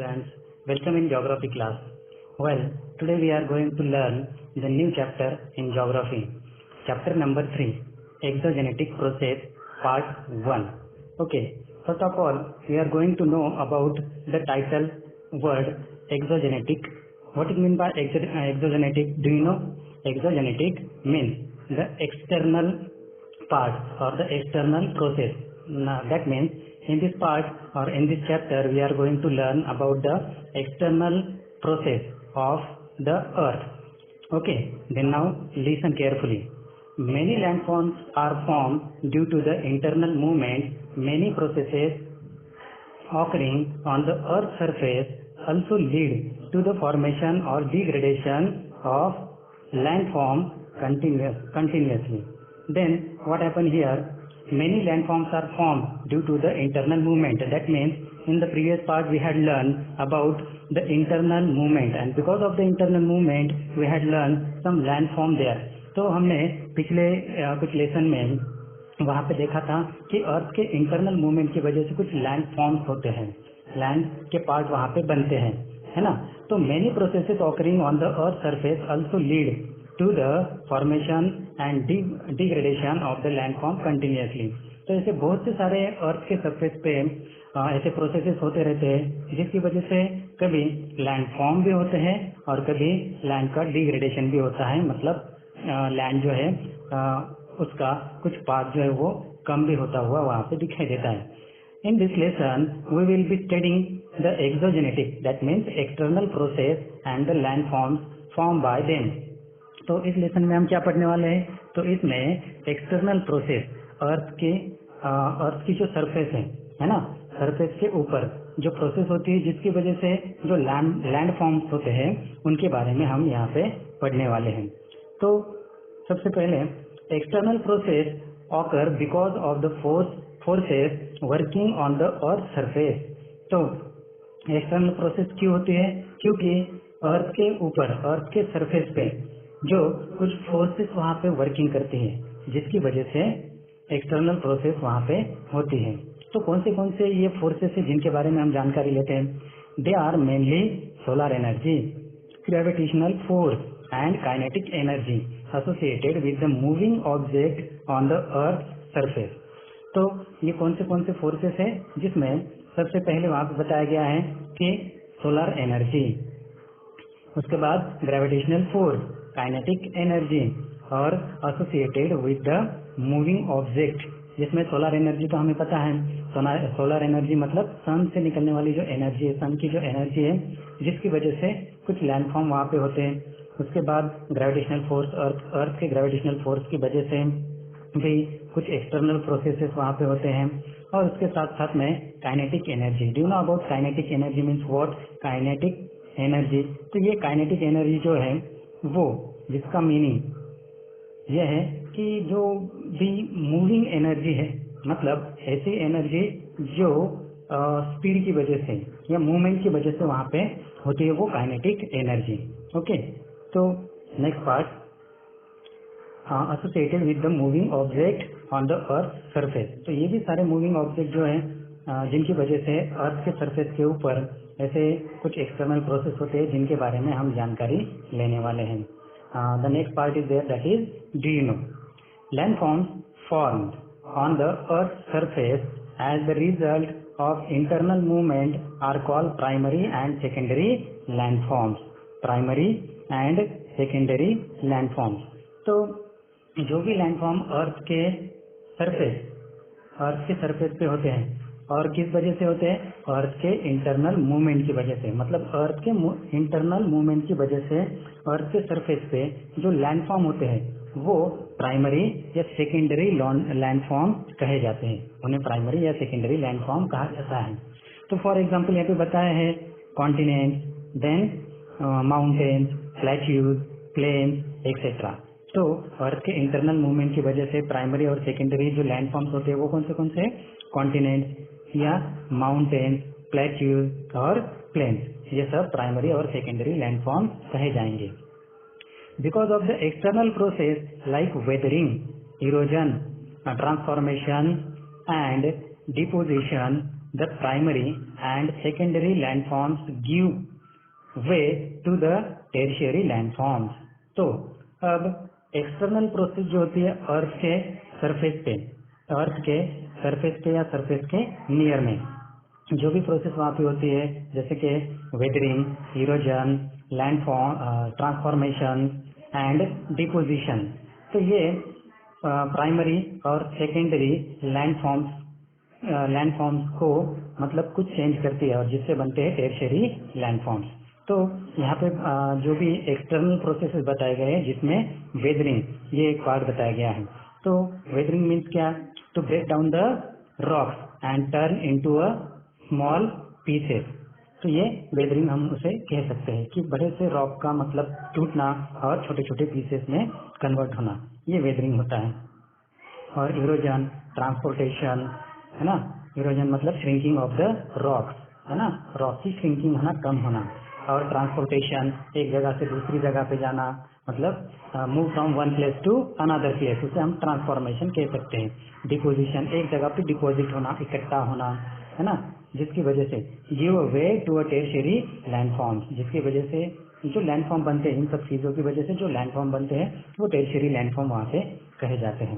students, welcome in geography class. Well, today we are going to learn the new chapter in geography. Chapter number 3, Exogenetic Process, Part 1. Okay, first of all, we are going to know about the title word exogenetic. What it means by exogenetic? Do you know? Exogenetic means the external part or the external process. Now, that means in this part or in this chapter we are going to learn about the external process of the earth. Okay, then now listen carefully. Many landforms are formed due to the internal movement. Many processes occurring on the earth's surface also lead to the formation or degradation of landform continuously. Then what happened here? Many landforms are formed due to the internal movement. That means in the previous part we had learned about the internal movement, and because of the internal movement we had learned some landform there. तो हमने पिछले कुछ lesson में वहाँ पे देखा था कि अर्थ के इंटरनल मूवमेंट की वजह से कुछ लैंड फॉर्म्स होते हैं, लैंड के पार्ट वहाँ पे बनते हैं, है ना. तो many processes occurring on the earth surface also lead to the formation and degradation of the landform continuously. तो ऐसे बहुत से सारे अर्थ के सरफेस पे ऐसे प्रोसेसेस होते रहते हैं जिसकी वजह से कभी लैंडफॉर्म भी होते हैं और कभी लैंड का डिग्रेडेशन भी होता है. मतलब लैंड जो है उसका कुछ पार्ट जो है वो कम भी होता हुआ वहाँ पे दिखाई देता है. In this lesson, we will be studying the exogenetic, that means external process and the landforms formed by them. तो इस लेसन में हम क्या पढ़ने वाले हैं? तो इसमें एक्सटर्नल प्रोसेस, अर्थ की जो सरफेस है ना, सरफेस के ऊपर जो प्रोसेस होती है जिसकी वजह से जो लैंड फॉर्म्स होते हैं उनके बारे में हम यहाँ पे पढ़ने वाले हैं. तो सबसे पहले external process occur because of the forces working on the earth surface. तो एक्सटर्नल प्रोसेस क्यों होती है? क्योंकि अर्थ के ऊपर, अर्थ के सरफेस पे जो कुछ फोर्सेस वहाँ पे वर्किंग करती है जिसकी वजह से एक्सटर्नल प्रोसेस वहाँ पे होती है. तो कौन से ये फोर्सेस है जिनके बारे में हम जानकारी लेते हैं? They are mainly solar energy, gravitational force and kinetic energy associated with the moving object on the earth surface. तो ये कौन से फोर्सेस है जिसमें सबसे पहले वहाँ पे बताया गया है कि सोलर एनर्जी, उसके बाद ग्रेविटेशनल फोर्स, काइनेटिक एनर्जी और associated with the moving object. जिसमें सोलर एनर्जी तो हमें पता है, सोलर एनर्जी मतलब सन से निकलने वाली जो एनर्जी है, सन की जो एनर्जी है जिसकी वजह से कुछ लैंडफॉर्म वहाँ पे होते हैं. उसके बाद ग्रेविटेशनल फोर्स, अर्थ के ग्रेविटेशनल फोर्स की वजह से भी कुछ एक्सटर्नल प्रोसेसेस वहाँ पे होते हैं. और उसके साथ साथ में kinetic energy. Do you know about kinetic energy means what? Kinetic energy. तो ये काइनेटिक एनर्जी जो है वो, जिसका मीनिंग यह है कि जो भी मूविंग एनर्जी है, मतलब ऐसी एनर्जी जो स्पीड की वजह से या मूवमेंट की वजह से वहाँ पे होती है, वो काइनेटिक एनर्जी. ओके, तो next part, associated with the moving object on the earth surface. तो ये भी सारे मूविंग ऑब्जेक्ट जो हैं जिनकी वजह से अर्थ के सरफेस के ऊपर ऐसे कुछ एक्सटर्नल प्रोसेस होते हैं जिनके बारे में हम जानकारी लेने वाले हैं. The next part is there, that is, do you know, landforms formed on the earth's surface as the result of internal movement are called primary and secondary landforms. Primary and secondary landforms. तो जो भी landform अर्थ के surface पे होते हैं और किस वजह से होते हैं? अर्थ के इंटरनल मूवमेंट की वजह से. मतलब अर्थ के इंटरनल मूवमेंट की वजह से अर्थ के सरफेस पे जो लैंडफॉर्म होते हैं वो प्राइमरी या सेकेंडरी लैंडफॉर्म कहे जाते हैं. उन्हें प्राइमरी या सेकेंडरी लैंडफॉर्म कहा जाता है. तो फॉर एग्जांपल यहाँ पे बताया है continent, then mountains, plateaus, plains etcetera. तो अर्थ के इंटरनल मूवमेंट की वजह से प्राइमरी और सेकेंडरी जो लैंडफॉर्म्स होते हैं वो कौन से कॉन्टिनेंट या माउंटेन्स, प्लेट्यूज और प्लेन्स, ये सब प्राइमरी और सेकेंडरी लैंडफॉर्म कहे जाएंगे. Because of the external process like weathering, erosion, transformation and deposition the primary and secondary landforms give way to the tertiary landforms. तो अब एक्सटर्नल प्रोसेस जो होती है अर्थ के सरफेस पे या सरफेस के नियर में जो भी प्रोसेस वहाँ पे होती है, जैसे कि weathering, erosion, landform, transformation and deposition, तो ये प्राइमरी और सेकेंडरी लैंडफॉर्म्स को मतलब कुछ चेंज करती है और जिससे बनते हैं टेरिशरी लैंडफॉर्म्स। तो यहाँ पे जो भी एक्सटर्नल प्रोसेसेस बताए गए हैं जिसमें वेदरिंग ये एक पार्ट बताया गया है। तो वेदरिंग मीन्स क्या? To break down the rocks and turn into a small pieces. तो ये वेदरिंग हम उसे कह सकते हैं कि बड़े से रॉक का मतलब टूटना और छोटे छोटे पीसेस में कन्वर्ट होना, ये वेदरिंग होता है। और इरोजन, ट्रांसपोर्टेशन, है ना, इरोजन मतलब श्रिंकिंग ऑफ द रॉक्स, है ना, रॉक की श्रिंकिंग होना, कम होना। और ट्रांसपोर्टेशन एक जगह से दूसरी जगह पे जाना, मतलब move from one place to another place, उसे हम ट्रांसफॉर्मेशन कह सकते हैं। डिपोजिशन एक जगह पे डिपोजिट होना, इकट्ठा होना, है ना, जिसकी वजह से give way to a tertiary landforms, जिसकी वजह से जो लैंडफॉर्म बनते हैं, इन सब चीज़ों की वजह से जो लैंडफॉर्म बनते हैं वो टेरिशरी लैंडफॉर्म वहाँ पे कहे जाते हैं।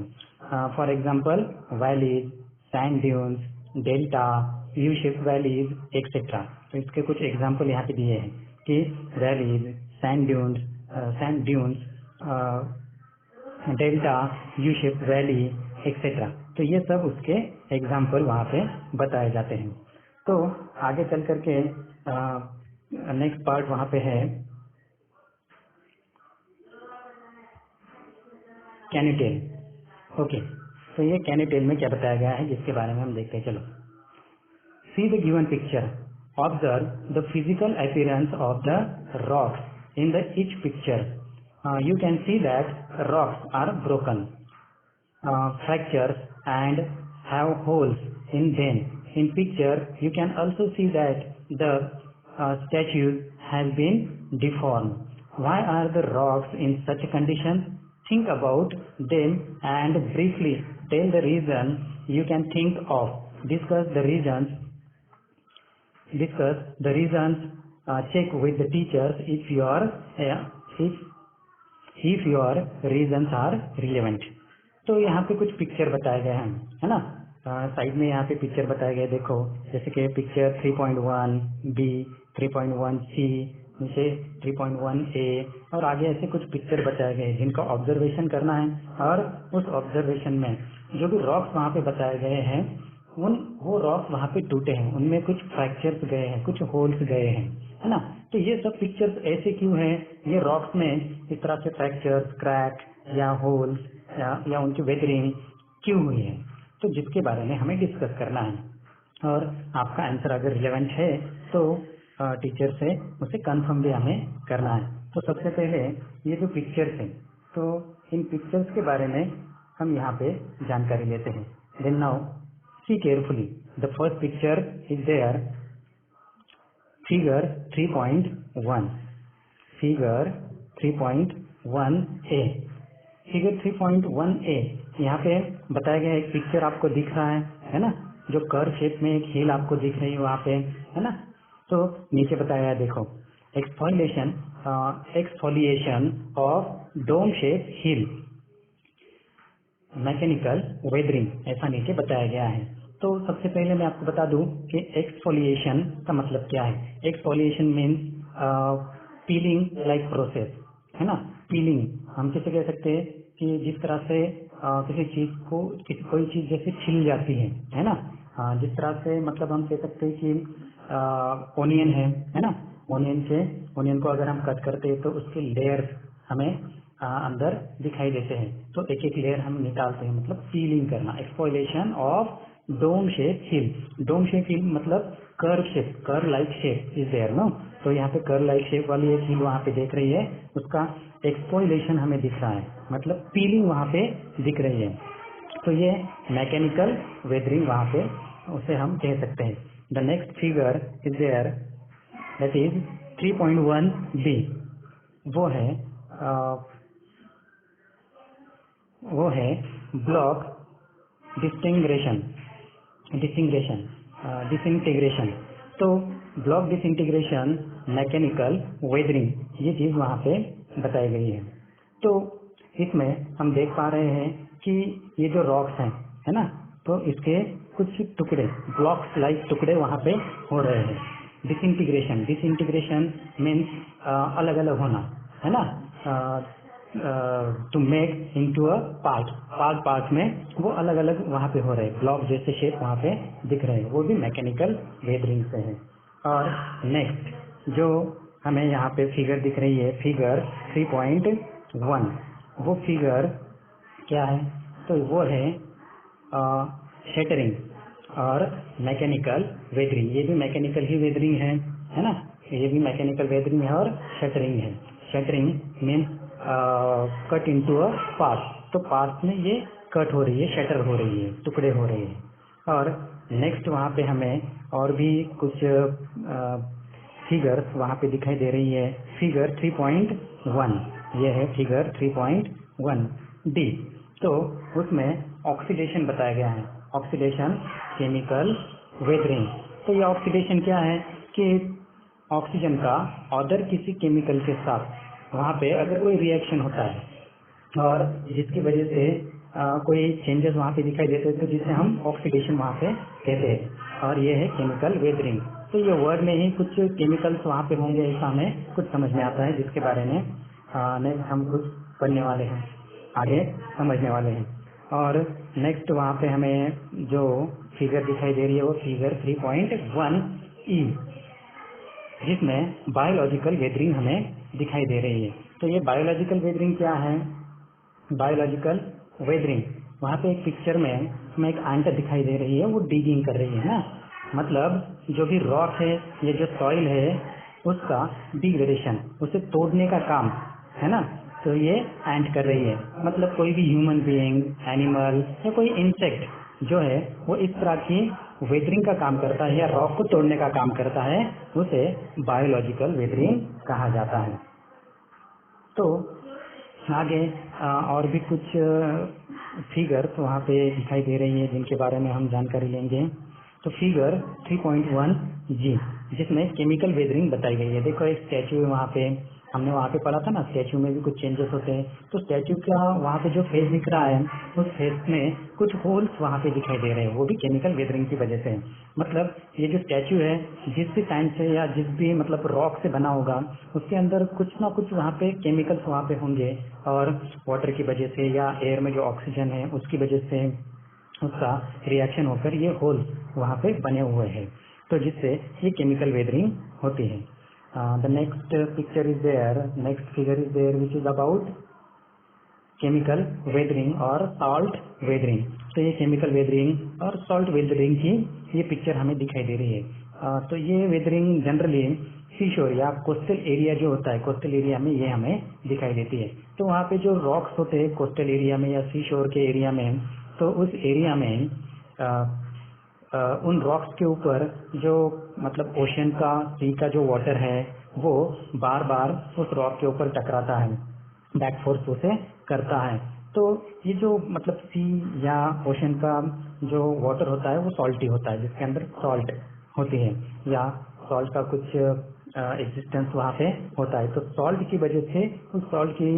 For example valleys, sand dunes, delta, U shape valleys etcetera. तो इसके कुछ एग्जाम्पल यहाँ पे दिए हैं कि valleys, sand dunes, delta, U shape valley etcetera. तो ये सब उसके एग्जाम्पल वहाँ पे बताए जाते हैं। तो आगे चल करके नेक्स्ट पार्ट वहाँ पे है कैनिटेल। ओके, तो ये कैनिटेल में क्या बताया गया है जिसके बारे में हम देखते हैं। चलो, see the given picture, observe the physical appearance of the rocks in the each picture. You can see that rocks are broken, fractures and have holes in them. In picture, you can also see that the statues have been deformed. Why are the rocks in such a condition? Think about them and briefly tell the reason you can think of. Discuss the reasons. Check with the teachers if your reasons are relevant. तो यहाँ पे कुछ picture बताए गए हैं, है ना, side में यहाँ पे पिक्चर बताए गए, देखो, जैसे कि पिक्चर 3.1 बी, 3.1 सी, नीचे 3.1 ए, और आगे ऐसे कुछ पिक्चर बताए गए जिनका ऑब्जर्वेशन करना है। और उस ऑब्जर्वेशन में जो भी रॉक्स वहाँ पे बताए गए हैं वो रॉक्स वहाँ पे टूटे हैं, उनमें कुछ फ्रैक्चर्स गए हैं, कुछ होल्स गए हैं, है ना। तो ये सब पिक्चर्स ऐसे क्यों हैं? ये रॉक्स में इस तरह से फ्रैक्चर्स, क्रैक या होल्स या उनकी वेदरिंग क्यों हुई है, तो जिसके बारे में हमें डिस्कस करना है। और आपका आंसर अगर रिलेवेंट है तो टीचर से उसे कंफर्म भी हमें करना है। तो सबसे पहले ये जो पिक्चर्स हैं, तो इन पिक्चर्स के बारे में हम यहाँ पे जानकारी लेते हैं। Then now see carefully, the first picture is there, figure 3.1, figure 3.1a। Figure 3.1a यहाँ पे बताया गया एक पिक्चर आपको दिख रहा है ना, जो कर्व शेप में एक हील आपको दिख रही है वहाँ पे, है ना। तो नीचे बताया है, देखो, exfoliation of dome shape hill, mechanical weathering, ऐसा नीचे बताया गया है। तो सबसे पहले मैं आपको बता दूं कि एक्सफोलिएशन का मतलब क्या है। Exfoliation means piling like process, है ना। पीलिंग हम कैसे कह सकते हैं कि जिस तरह से किसी चीज को कोई चीज जैसे छिल जाती है ना, जिस तरह से मतलब हम कह सकते हैं कि ओनियन है ना, ओनियन को अगर हम कट करते हैं तो उसके लेयर्स हमें अंदर दिखाई देते हैं, तो एक एक लेयर हम निकालते हैं, मतलब पीलिंग करना। Exfoliation of dome shape hill, dome shape hill मतलब curve shape, curve like shape is there no. तो यहाँ पे कर्व लाइक शेप वाली एक हिल वहाँ पे देख रही है, उसका एक्सफोलिएशन हमें दिख रहा है, मतलब पीलिंग वहाँ पे दिख रही है। तो ये मैकेनिकल वेदरिंग वहाँ पे उसे हम कह सकते हैं। The next figure is there, that is 3.1b। वो है ब्लॉक डिस्टिंग्रेशन। डिसइंटीग्रेशन। तो ब्लॉक डिसइंटीग्रेशन, मैकेनिकल वेदरिंग, ये चीज़ वहाँ पे बताई गई है। तो इसमें हम देख पा रहे हैं कि ये जो रॉक्स हैं, है ना, तो इसके कुछ टुकड़े, ब्लॉक्स लाइक टुकड़े वहाँ पे हो रहे हैं। डिसइंटीग्रेशन मीन्स अलग अलग होना, है ना, to make into a part में वो अलग अलग वहाँ पे हो रहे हैं, ब्लॉक जैसे शेप वहाँ पे दिख रहे हैं, वो भी मैकेनिकल वेदरिंग से है। और नेक्स्ट जो हमें यहाँ पे फिगर दिख रही है, फिगर 3.1, वो फिगर क्या है? तो वो है शटरिंग और मैकेनिकल वेदरिंग। ये भी मैकेनिकल ही वेदरिंग है ना, ये भी मैकेनिकल वेदरिंग है और शटरिंग है। Shuttering means cut into a part, तो पार्ट में ये कट हो रही है, शटर हो रही है, टुकड़े हो रहे हैं। और नेक्स्ट वहाँ पे हमें और भी कुछ फिगर्स वहाँ पे दिखाई दे रही है। फिगर 3.1, ये है फिगर 3.1 डी। तो उसमें ऑक्सीडेशन बताया गया है, ऑक्सीडेशन केमिकल वेदरिंग। तो ये ऑक्सीडेशन क्या है कि ऑक्सीजन का अदर किसी केमिकल के साथ वहाँ पे अगर कोई रिएक्शन होता है और जिसकी वजह से कोई चेंजेस वहाँ पे दिखाई देते हैं, तो जिसे हम ऑक्सीडेशन वहाँ पे कहते हैं। और ये है केमिकल वेदरिंग। तो ये वर्ड में ही कुछ केमिकल्स वहाँ पे होंगे, ऐसा हमें कुछ समझ में आता है, जिसके बारे में नेक्स्ट हम कुछ पढ़ने वाले हैं, आगे समझने वाले हैं। और नेक्स्ट वहाँ पे हमें जो फिगर दिखाई दे रही है वो फिगर 3.1 ई, जिसमें बायोलॉजिकल वेदरिंग हमें दिखाई दे रही है। तो ये बायोलॉजिकल वेदरिंग क्या है? बायोलॉजिकल वेदरिंग, वहाँ पे एक पिक्चर में हमें एक आंट दिखाई दे रही है, वो डिगिंग कर रही है ना, मतलब जो भी रॉक है, ये जो सॉइल है, उसका डिग्रेडेशन, उसे तोड़ने का काम, है ना, तो ये एंट कर रही है। मतलब कोई भी ह्यूमन बीइंग, एनिमल या कोई इंसेक्ट जो है वो इस तरह की वेदरिंग का काम करता है या रॉक को तोड़ने का काम करता है, उसे बायोलॉजिकल वेदरिंग कहा जाता है। तो आगे और भी कुछ फिगर्स वहाँ पे दिखाई दे रही है, जिनके बारे में हम जानकारी लेंगे। तो फिगर 3.1 जी, जिसमें केमिकल वेदरिंग बताई गई है। देखो एक स्टैचू है वहाँ पे, हमने वहाँ पे पढ़ा था ना, स्टैचू में भी कुछ चेंजेस होते हैं। तो स्टैचू का वहाँ पे जो फेस दिख रहा है, उस फेस में कुछ होल्स वहाँ पे दिखाई दे रहे हैं, वो भी केमिकल वेदरिंग की वजह से। मतलब ये जो स्टैचू है, जिस भी टाइम से या जिस भी मतलब रॉक से बना होगा, उसके अंदर कुछ ना कुछ वहाँ पे केमिकल्स वहाँ पे होंगे, और वाटर की वजह से या एयर में जो ऑक्सीजन है उसकी वजह से उसका रिएक्शन होकर ये होल वहाँ पे बने हुए हैं, तो जिससे ये केमिकल वेदरिंग होती है। The next picture is there, next figure is there which is about chemical weathering और सॉल्ट वेदरिंग। तो ये केमिकल वेदरिंग और सॉल्ट वेदरिंग की ये पिक्चर हमें दिखाई दे रही है। तो ये वेदरिंग जनरली सीशोर या कोस्टल एरिया जो होता है, कोस्टल एरिया में ये हमें दिखाई देती है। तो वहाँ पे जो रॉक्स होते हैं कोस्टल एरिया में या सीशोर के एरिया में, तो उस एरिया में उन रॉक्स के ऊपर जो मतलब ओशन का, सी का जो वाटर है, वो बार बार उस रॉक के ऊपर टकराता है, बैक फोर्स उसे करता है। तो ये जो मतलब सी या ओशन का जो वाटर होता है वो सॉल्टी होता है, जिसके अंदर सॉल्ट होती है या सॉल्ट का कुछ एग्जिस्टेंस वहाँ पे होता है। तो सॉल्ट की वजह से, उस सॉल्ट की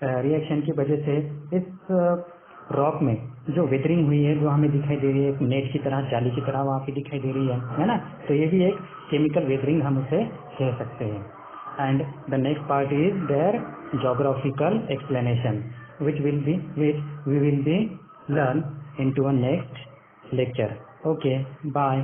रिएक्शन की वजह से इस रॉक में जो वेदरिंग हुई है, जो हमें दिखाई दे रही है, नेट की तरह, जाली की तरह वहाँ पे दिखाई दे रही है ना, तो ये भी एक केमिकल वेदरिंग हम उसे कह सकते हैं। And the next part is there geographical explanation which we will be learn into a next lecture. Okay, bye.